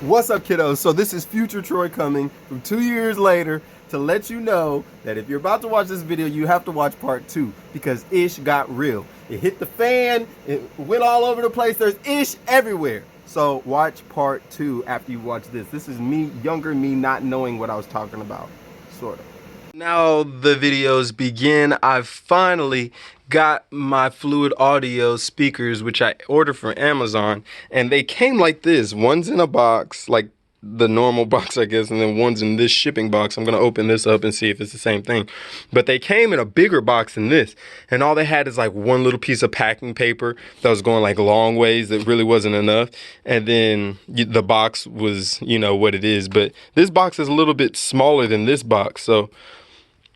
What's up, kiddos? So this is future Troy coming from 2 years later to let you know that if you're about to watch this video, you have to watch part 2 because ish got real. It hit the fan, it went all over the place, there's ish everywhere. So watch part 2 after you watch this. This is me, younger me, not knowing what I was talking about, sort of. Now the videos begin. I've finally got my Fluid Audio speakers, which I ordered from Amazon, and they came like this. One's in a box, like the normal box, I guess, and then one's in this shipping box. I'm gonna open this up and see if it's the same thing. But they came in a bigger box than this, and all they had is like one little piece of packing paper that was going like long ways that really wasn't enough. And then the box was, you know, what it is. But this box is a little bit smaller than this box, so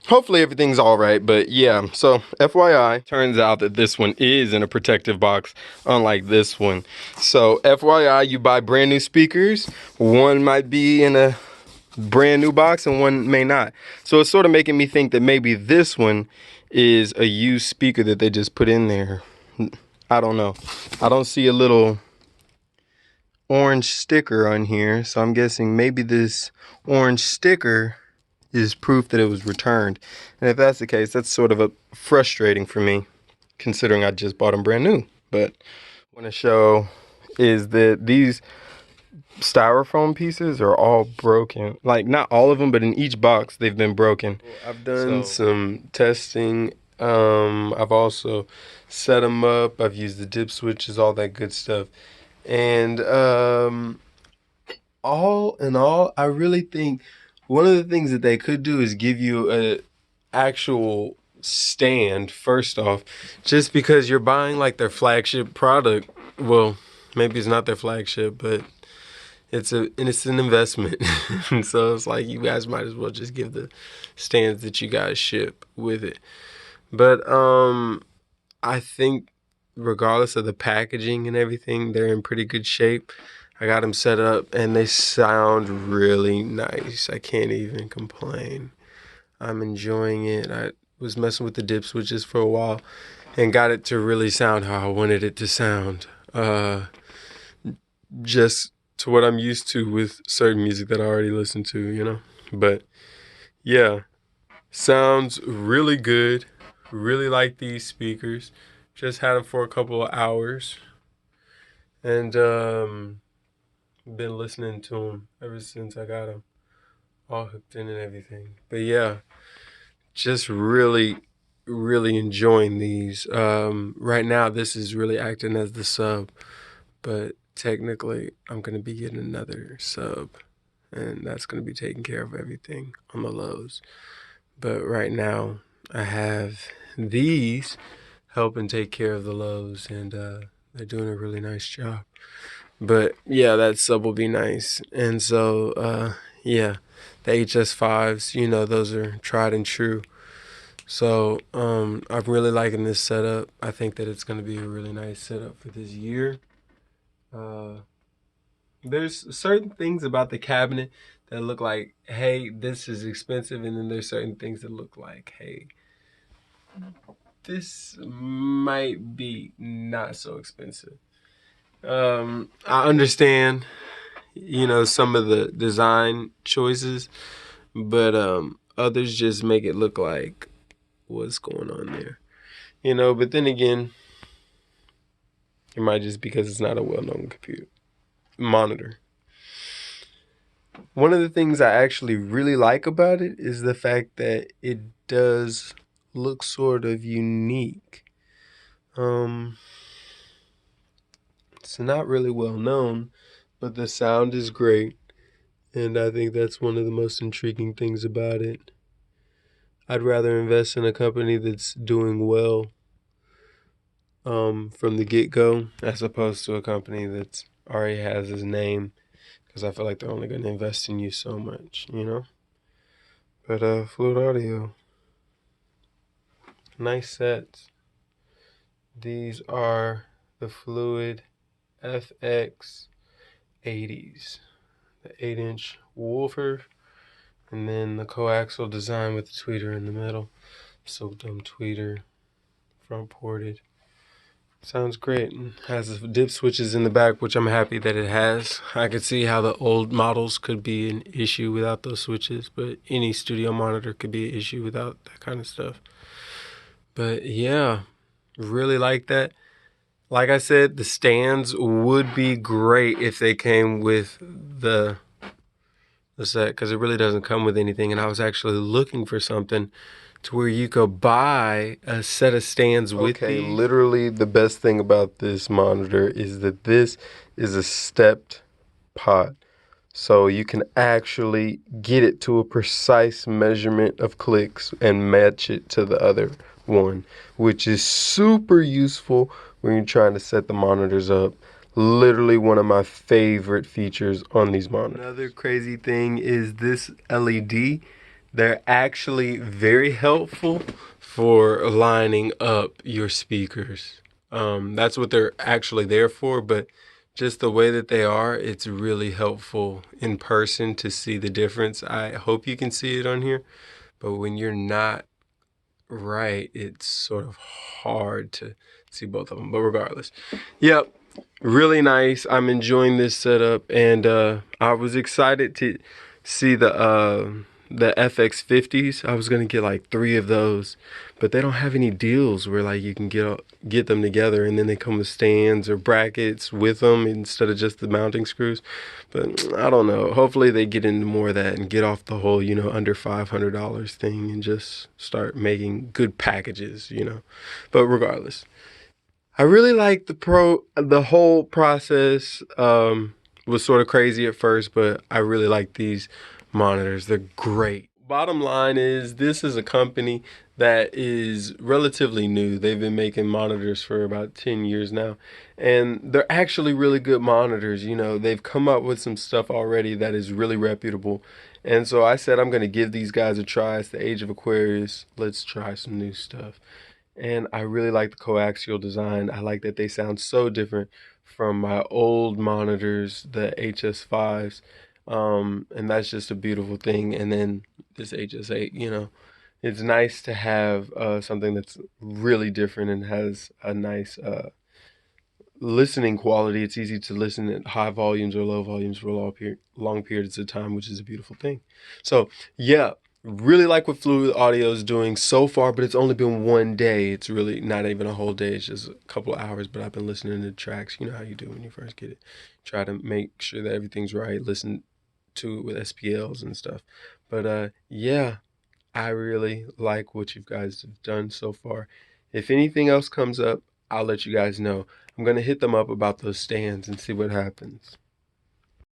hopefully everything's all right. But yeah, so FYI, turns out that this one is in a protective box, unlike this one. So FYI, you buy brand new speakers, one might be in a brand new box and one may not. So it's sort of making me think that maybe this one is a used speaker that they just put in there. I don't know. I don't see a little orange sticker on here, so I'm guessing maybe this orange sticker is proof that it was returned. And if that's the case, that's sort of frustrating for me, considering I just bought them brand new. But what I want to show is that these styrofoam pieces are all broken. Like, not all of them, but in each box they've been broken. I've done some testing. I've also set them up. I've used the dip switches, all that good stuff. And all in all, I really think one of the things that they could do is give you a actual stand first off, just because you're buying like their flagship product. Well, maybe it's not their flagship, but it's an investment. And so it's like you guys might as well just give the stands that you guys ship with it. But I think regardless of the packaging and everything, they're in pretty good shape. I got them set up and they sound really nice. I can't even complain. I'm enjoying it. I was messing with the dip switches for a while and got it to really sound how I wanted it to sound. Just to what I'm used to with certain music that I already listen to, you know? But yeah, sounds really good. Really like these speakers. Just had them for a couple of hours. And been listening to them ever since I got them all hooked in and everything. But yeah, just really enjoying these. Right now this is really acting as the sub, but technically I'm gonna be getting another sub, and that's gonna be taking care of everything on the lows. But right now I have these helping take care of the lows, and they're doing a really nice job. But yeah, that sub will be nice. And so yeah, the HS5s, you know, those are tried and true. So I'm really liking this setup. I think that it's going to be a really nice setup for this year. There's certain things about the cabinet that look like, hey, this is expensive, and then there's certain things that look like, hey, this might be not so expensive. I understand, you know, some of the design choices, but others just make it look like what's going on there, you know. But then again, it might just because it's not a well-known computer monitor. One of the things I actually really like about it is the fact that it does look sort of unique. It's not really well known, but the sound is great, and I think that's one of the most intriguing things about it. I'd rather invest in a company that's doing well from the get-go as opposed to a company that's already has his name, because I feel like they're only going to invest in you so much, you know? But Fluid Audio, nice sets. These are the Fluid FX 80s, the 8-inch woofer, and then the coaxial design with the tweeter in the middle. So dumb tweeter, front ported. Sounds great. Has dip switches in the back, which I'm happy that it has. I could see how the old models could be an issue without those switches, but any studio monitor could be an issue without that kind of stuff. But yeah, really like that. Like I said, the stands would be great if they came with the set, because it really doesn't come with anything. And I was actually looking for something to where you could buy a set of stands with these. Literally the best thing about this monitor is that this is a stepped pot. So you can actually get it to a precise measurement of clicks and match it to the other one, which is super useful when you're trying to set the monitors up. Literally one of my favorite features on these monitors. Another crazy thing is this LED. They're actually very helpful for lining up your speakers. That's what they're actually there for, but just the way that they are, it's really helpful in person to see the difference. I hope you can see it on here, but when you're not right, it's sort of hard to see both of them. But regardless, yep, really nice. I'm enjoying this setup, and I was excited to see the FX50s. I was gonna get like 3 of those, but they don't have any deals where like you can get them together and then they come with stands or brackets with them instead of just the mounting screws. But I don't know. Hopefully they get into more of that and get off the whole, under $500 thing and just start making good packages, But regardless, I really like the whole process. Was sort of crazy at first, but I really like these monitors. They're great. Bottom line is, this is a company that is relatively new. They've been making monitors for about 10 years now, and they're actually really good monitors. They've come up with some stuff already that is really reputable. And so I said, I'm going to give these guys a try. It's the age of Aquarius. Let's try some new stuff. And I really like the coaxial design. I like that they sound so different from my old monitors, the HS5s. And that's just a beautiful thing. And then this HS8, it's nice to have something that's really different and has a nice listening quality. It's easy to listen at high volumes or low volumes for long periods of time, which is a beautiful thing. So yeah, really like what Fluid Audio is doing so far, but it's only been one day. It's really not even a whole day. It's just a couple of hours, but I've been listening to tracks. You know how you do when you first get it. Try to make sure that everything's right. Listen to it with SPLs and stuff. But yeah, I really like what you guys have done so far. If anything else comes up, I'll let you guys know. I'm going to hit them up about those stands and see what happens.